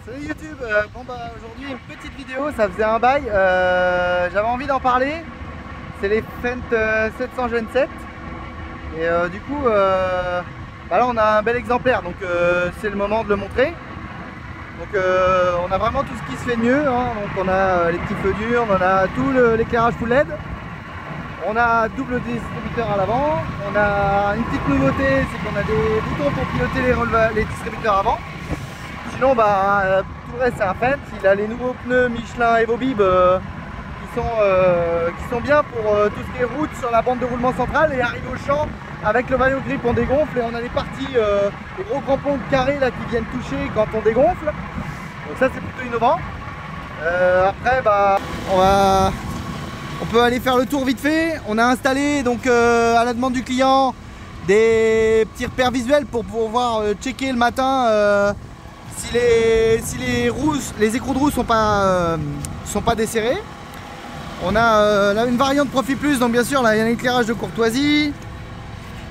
Salut YouTube, aujourd'hui une petite vidéo, ça faisait un bail, j'avais envie d'en parler. C'est les Fendt 700 Gen 7 et du coup là on a un bel exemplaire, donc c'est le moment de le montrer. Donc on a vraiment tout ce qui se fait de mieux, hein. Donc on a les petits feux durs, on a tout l'éclairage full LED, on a double distributeur à l'avant, on a une petite nouveauté, c'est qu'on a des boutons pour piloter les distributeurs avant. Sinon tout le reste c'est un Fendt. Il a les nouveaux pneus Michelin EvoBib qui sont bien pour tout ce qui est route sur la bande de roulement centrale, et arrive au champ avec le maillot grip on dégonfle et on a les parties, les gros crampons carrés là qui viennent toucher quand on dégonfle. Donc ça c'est plutôt innovant. Après on peut aller faire le tour vite fait. On a installé donc à la demande du client des petits repères visuels pour pouvoir checker le matin si les écrous de roue sont pas desserrés. On a là une variante Profil Plus, donc bien sûr là il y a un éclairage de courtoisie.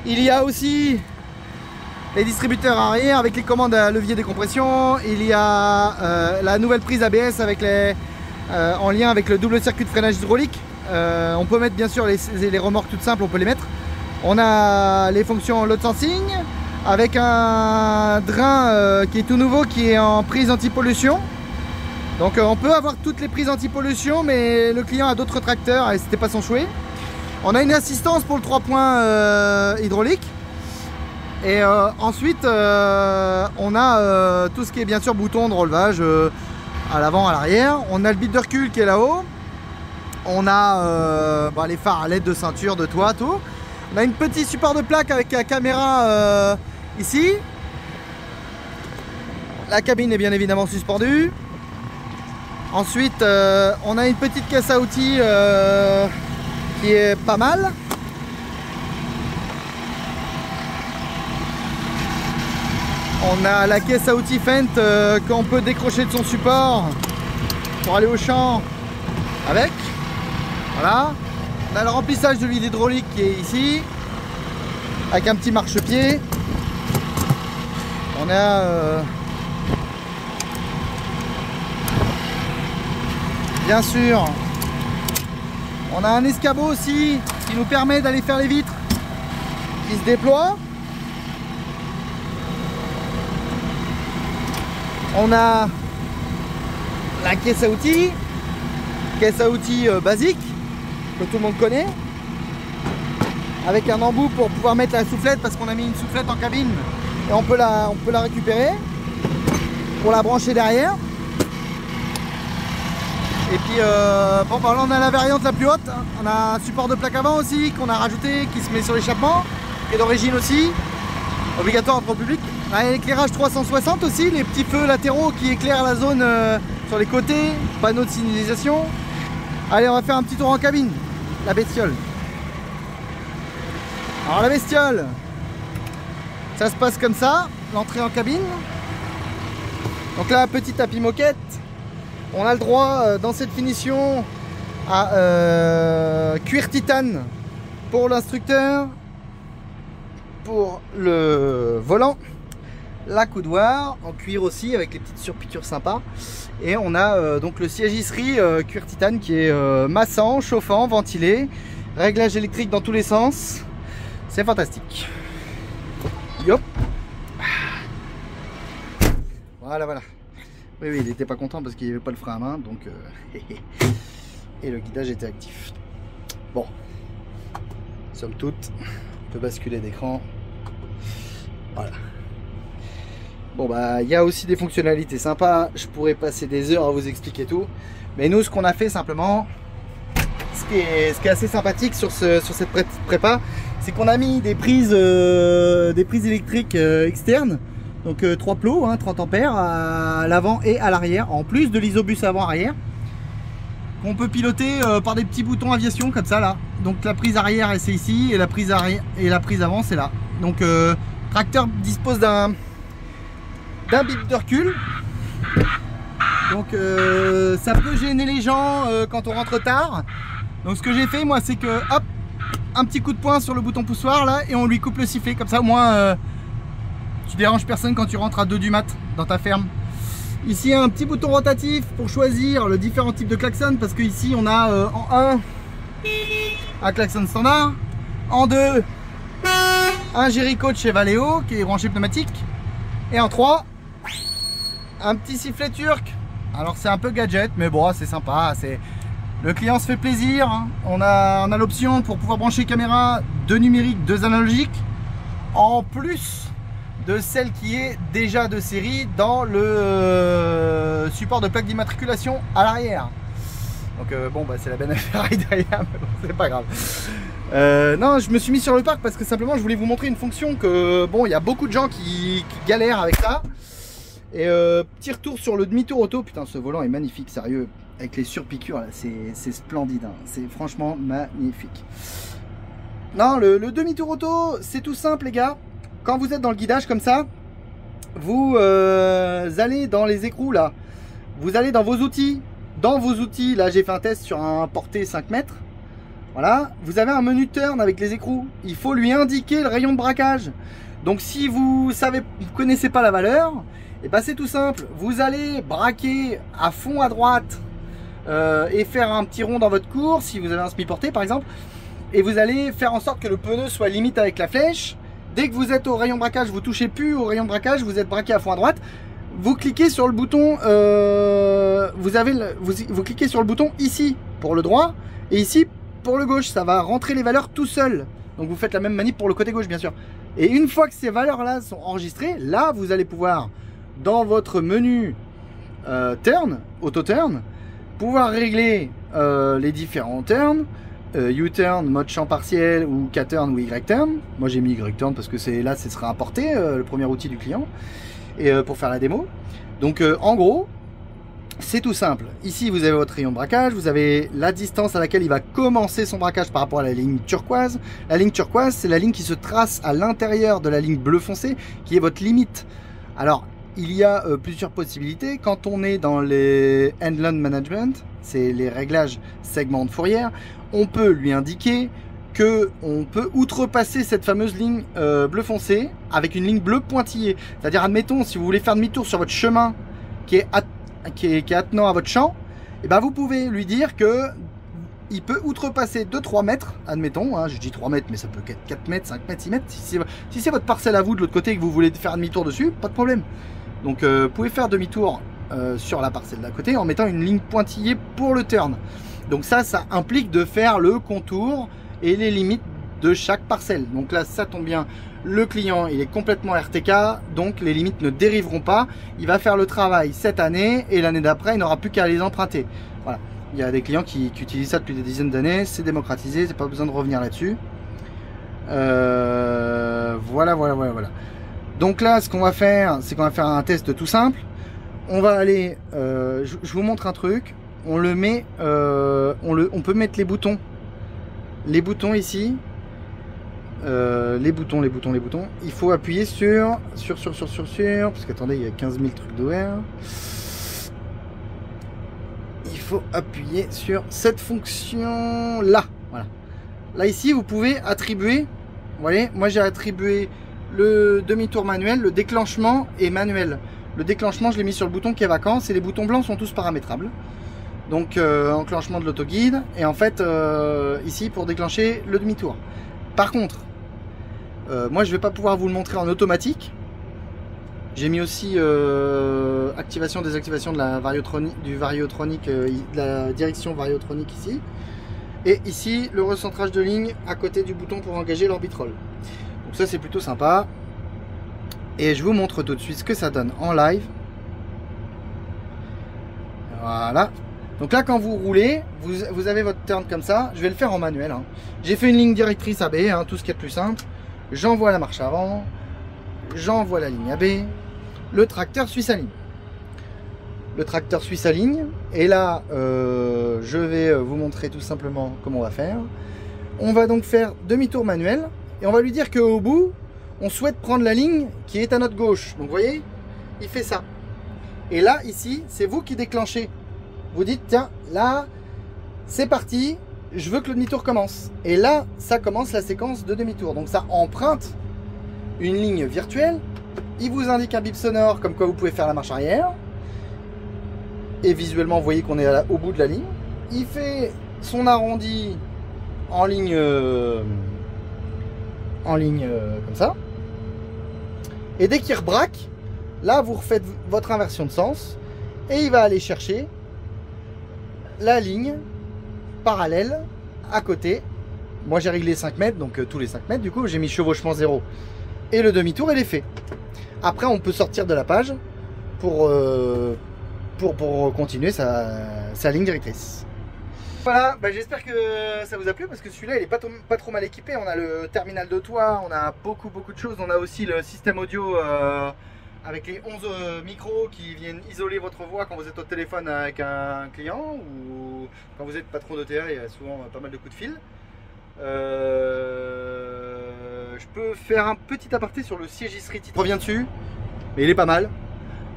Il y a aussi les distributeurs arrière avec les commandes à levier décompression. Il y a la nouvelle prise ABS avec en lien avec le double circuit de freinage hydraulique. On peut mettre bien sûr les remorques toutes simples, on peut les mettre. On a les fonctions load sensing avec un drain qui est tout nouveau, qui est en prise anti-pollution. Donc on peut avoir toutes les prises anti-pollution, mais le client a d'autres tracteurs et c'était pas son souhait. On a une assistance pour le 3 points hydraulique. Et ensuite on a tout ce qui est bien sûr bouton de relevage à l'avant, à l'arrière. On a le bit de recul qui est là-haut. On a les phares à LED de ceinture, de toit, tout. On a une petite support de plaque avec la caméra ici. La cabine est bien évidemment suspendue. Ensuite on a une petite caisse à outils qui est pas mal. On a la caisse à outils Fendt qu'on peut décrocher de son support pour aller au champ avec. Voilà. On a le remplissage de l'huile hydraulique qui est ici, avec un petit marchepied. On a bien sûr, on a un escabeau aussi qui nous permet d'aller faire les vitres, qui se déploie. On a la caisse à outils basique que tout le monde connaît, avec un embout pour pouvoir mettre la soufflette, parce qu'on a mis une soufflette en cabine et on peut la récupérer pour la brancher derrière. Et puis là on a la variante la plus haute. On a un support de plaque avant aussi qu'on a rajouté, qui se met sur l'échappement, qui est d'origine aussi, obligatoire en public. On a l'éclairage 360 aussi, les petits feux latéraux qui éclairent la zone sur les côtés, panneaux de signalisation. Allez, on va faire un petit tour en cabine. La bestiole. Alors la bestiole, ça se passe comme ça, l'entrée en cabine. Donc là, petit tapis moquette. On a le droit dans cette finition à cuir titane pour l'instructeur, pour le volant, la coudoir en cuir aussi avec les petites surpiqûres sympas. Et on a donc le siège isserie cuir titane qui est massant, chauffant, ventilé, réglage électrique dans tous les sens. C'est fantastique. Yop. Voilà. Oui, il n'était pas content parce qu'il n'y avait pas le frein à main, donc et le guidage était actif. Bon, somme toute, on peut basculer d'écran. Voilà. Bon il y a aussi des fonctionnalités sympas. Je pourrais passer des heures à vous expliquer tout, mais nous ce qu'on a fait simplement, ce qui est assez sympathique sur cette prépa, c'est qu'on a mis des prises électriques externes. Donc 3 plots, 30 ampères à l'avant et à l'arrière, en plus de l'isobus avant-arrière, qu'on peut piloter par des petits boutons aviation comme ça là. Donc la prise arrière c'est ici, et la prise avant c'est là. Donc tracteur dispose d'un bit de recul. Donc ça peut gêner les gens quand on rentre tard. Donc ce que j'ai fait moi, c'est que hop, un petit coup de poing sur le bouton poussoir là, et on lui coupe le sifflet, comme ça au moins tu déranges personne quand tu rentres à 2 du mat dans ta ferme. Ici un petit bouton rotatif pour choisir le différent type de klaxon, parce que ici on a en 1 un klaxon standard, en 2 un Jericho de chez Valeo qui est branché pneumatique, et en 3 un petit sifflet turc. Alors c'est un peu gadget, mais bon, c'est sympa, le client se fait plaisir, hein. On a l'option pour pouvoir brancher caméra 2 numériques, 2 analogiques, en plus de celle qui est déjà de série dans le support de plaque d'immatriculation à l'arrière. Donc bon, bah, c'est la benne à Ferrari derrière, mais bon, c'est pas grave. Non, je me suis mis sur le parc parce que simplement je voulais vous montrer une fonction que, bon, il y a beaucoup de gens qui galèrent avec ça. Et petit retour sur le demi-tour auto. Putain, ce volant est magnifique, sérieux, avec les surpiqûres là, c'est splendide, hein. C'est franchement magnifique. Non, le demi-tour auto, c'est tout simple les gars. Quand vous êtes dans le guidage comme ça, vous allez dans les écrous là, vous allez dans vos outils. Dans vos outils, là j'ai fait un test sur un porté 5 mètres. Voilà, vous avez un menu turn avec les écrous. Il faut lui indiquer le rayon de braquage. Donc si vous connaissez pas la valeur, et ben c'est tout simple. Vous allez braquer à fond à droite et faire un petit rond dans votre course, si vous avez un semi-porté par exemple. Et vous allez faire en sorte que le pneu soit limite avec la flèche. Dès que vous êtes au rayon de braquage, vous touchez plus au rayon de braquage, vous êtes braqué à fond à droite. Vous cliquez sur le bouton, vous cliquez sur le bouton ici pour le droit et ici pour le gauche. Ça va rentrer les valeurs tout seul. Donc vous faites la même manip pour le côté gauche bien sûr. Et une fois que ces valeurs là sont enregistrées, là vous allez pouvoir dans votre menu turn, auto turn, pouvoir régler les différents turns. U-turn, mode champ partiel ou K-turn ou Y-turn. Moi j'ai mis Y-turn parce que c'est là, ce sera importé, le premier outil du client, et pour faire la démo. Donc en gros, c'est tout simple. Ici vous avez votre rayon de braquage, vous avez la distance à laquelle il va commencer son braquage par rapport à la ligne turquoise. La ligne turquoise, c'est la ligne qui se trace à l'intérieur de la ligne bleu foncé, qui est votre limite. Alors, il y a plusieurs possibilités. Quand on est dans les Handland Management, c'est les réglages segments de fourrière, on peut lui indiquer que on peut outrepasser cette fameuse ligne bleu foncé avec une ligne bleue pointillée. C'est-à-dire, admettons, si vous voulez faire demi-tour sur votre chemin qui est attenant à votre champ, et ben vous pouvez lui dire que il peut outrepasser 2-3 mètres, admettons, hein, je dis 3 mètres, mais ça peut être 4 mètres, 5 mètres, 6 mètres. Si c'est votre parcelle à vous de l'autre côté et que vous voulez faire demi-tour dessus, pas de problème. Donc vous pouvez faire demi-tour sur la parcelle d'à côté en mettant une ligne pointillée pour le turn. Donc ça implique de faire le contour et les limites de chaque parcelle. Donc là, ça tombe bien, le client il est complètement RTK, donc les limites ne dériveront pas. Il va faire le travail cette année et l'année d'après, il n'aura plus qu'à les emprunter. Voilà. Il y a des clients qui utilisent ça depuis des dizaines d'années, c'est démocratisé, c'est pas besoin de revenir là-dessus. Voilà. Donc là, ce qu'on va faire, c'est qu'on va faire un test tout simple. On va aller, je vous montre un truc. On le met, on peut mettre les boutons ici. Les boutons. Il faut appuyer sur, parce qu'attendez, il y a 15 000 trucs d'OR. Il faut appuyer sur cette fonction là. Voilà. Là ici, vous pouvez attribuer. Vous voyez, moi j'ai attribué le demi-tour manuel, le déclenchement est manuel. Le déclenchement, je l'ai mis sur le bouton qui est vacances et les boutons blancs sont tous paramétrables. Donc enclenchement de l'auto-guide et en fait ici pour déclencher le demi-tour. Par contre, moi je vais pas pouvoir vous le montrer en automatique. J'ai mis aussi activation, désactivation de la variotronique, de la direction variotronique ici. Et ici le recentrage de ligne à côté du bouton pour engager l'orbitrol. Donc ça c'est plutôt sympa. Et je vous montre tout de suite ce que ça donne en live. Voilà. Donc là, quand vous roulez, vous avez votre turn comme ça. Je vais le faire en manuel. Hein. J'ai fait une ligne directrice AB, hein, tout ce qui est le plus simple. J'envoie la marche avant. J'envoie la ligne AB. Le tracteur suit sa ligne. Le tracteur suit sa ligne. Et là, je vais vous montrer tout simplement comment on va faire. On va donc faire demi-tour manuel. Et on va lui dire qu'au bout, on souhaite prendre la ligne qui est à notre gauche. Donc vous voyez, il fait ça. Et là, ici, c'est vous qui déclenchez. Vous dites, tiens, là, c'est parti, je veux que le demi-tour commence. Et là, ça commence la séquence de demi-tour. Donc ça emprunte une ligne virtuelle. Il vous indique un bip sonore, comme quoi vous pouvez faire la marche arrière. et visuellement vous voyez qu'on est au bout de la ligne. Il fait son arrondi en ligne comme ça, et dès qu'il rebraque, là vous refaites votre inversion de sens et il va aller chercher la ligne parallèle à côté. Moi j'ai réglé 5 mètres, donc tous les 5 mètres, du coup j'ai mis chevauchement 0 et le demi-tour il est fait. Après on peut sortir de la page pour continuer sa ligne directrice. Voilà, bah j'espère que ça vous a plu parce que celui-là il est pas trop mal équipé. On a le terminal de toit, on a beaucoup de choses. On a aussi le système audio avec les 11 micros qui viennent isoler votre voix quand vous êtes au téléphone avec un client ou quand vous êtes patron d'OTA, il y a souvent pas mal de coups de fil. Je peux faire un petit aparté sur le siège Isri. Je reviens dessus, mais il est pas mal.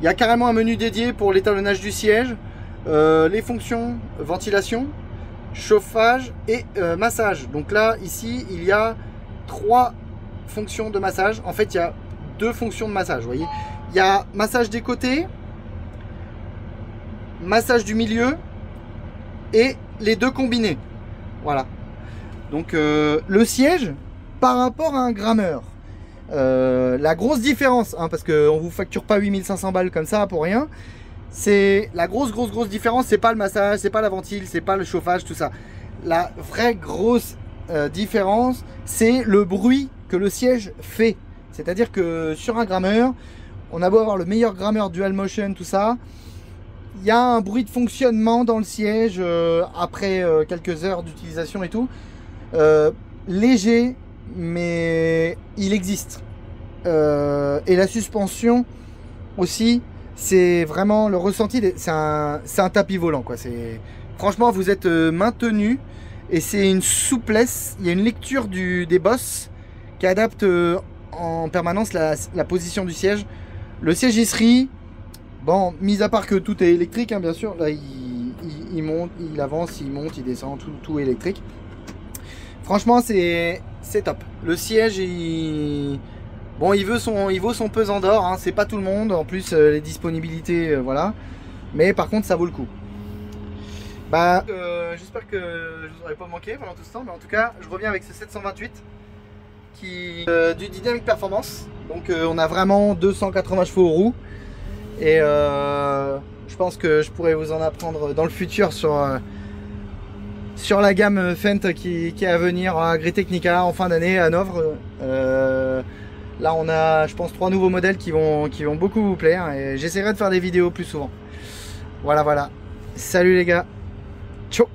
Il y a carrément un menu dédié pour l'étalonnage du siège, les fonctions ventilation, chauffage et massage. Donc là, ici, il y a 3 fonctions de massage. En fait, il y a 2 fonctions de massage, vous voyez. Il y a massage des côtés, massage du milieu et les 2 combinés. Voilà. Donc le siège par rapport à un grammeur. La grosse différence, hein, parce qu'on ne vous facture pas 8500 balles comme ça pour rien. C'est la grosse différence, c'est pas le massage, c'est pas la ventile, c'est pas le chauffage, tout ça. La vraie grosse différence, c'est le bruit que le siège fait. C'est-à-dire que sur un grammeur, on a beau avoir le meilleur grammeur dual motion, tout ça, il y a un bruit de fonctionnement dans le siège après quelques heures d'utilisation et tout. Léger, mais il existe. Et la suspension aussi, c'est vraiment le ressenti, c'est un tapis volant quoi. Franchement vous êtes maintenu et c'est une souplesse, il y a une lecture des bosses qui adapte en permanence la position du siège. Le siège Isri, bon, mis à part que tout est électrique hein, bien sûr, là il monte, il avance, il monte, il descend, tout est électrique. Franchement c'est top. Le siège bon, il vaut son pesant d'or, hein. C'est pas tout le monde, en plus les disponibilités, voilà. Mais par contre, ça vaut le coup. Bah, j'espère que je vous aurais pas manqué pendant tout ce temps, mais en tout cas, je reviens avec ce 728 du Dynamic Performance. Donc, on a vraiment 280 chevaux aux roues. Et je pense que je pourrais vous en apprendre dans le futur sur la gamme Fendt qui est à venir à Agritechnica en fin d'année à Hanovre. Là on a je pense 3 nouveaux modèles qui vont beaucoup vous plaire et j'essaierai de faire des vidéos plus souvent. Voilà. Salut les gars. Ciao.